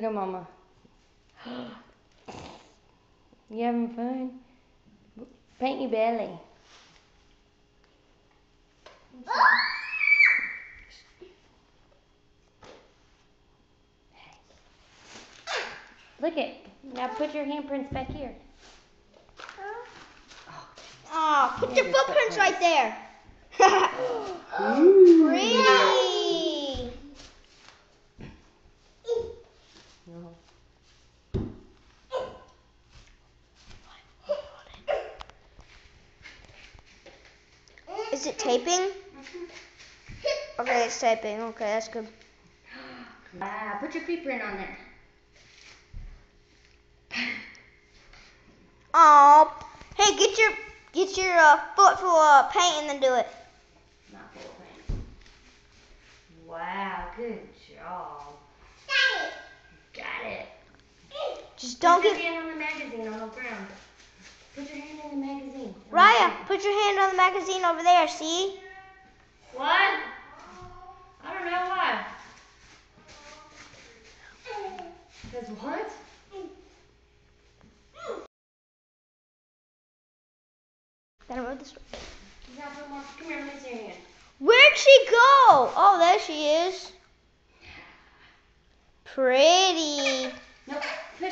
Look at Mama. You having fun? Paint your belly. Look it. Now put your handprints back here. Oh, put your footprints right there. Ooh. Pretty. Is it taping? Okay, it's taping. Okay, that's good. Wow, put your footprint on there. Oh, hey, get your foot full of paint and then do it. Not full of paint. Wow, good job. Got it. Just don't put your get. hand on the magazine on the ground. Put your hand in the magazine. Raya, put your hand on the magazine over there. See? What? I don't know why. Because what? Gotta move this way. Come here, let me see your hand. Where'd she go? Oh, there she is. Pretty. Nope. Put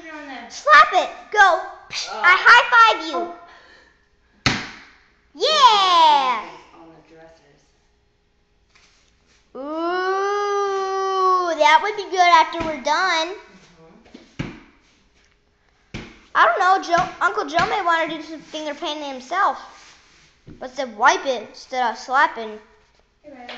it on the. Slap it. Go. I high five you. Yeah. On the dressers. Ooh, that would be good after we're done. I don't know, Uncle Joe may want to do some finger painting himself. But said wipe it instead of slapping. Hey,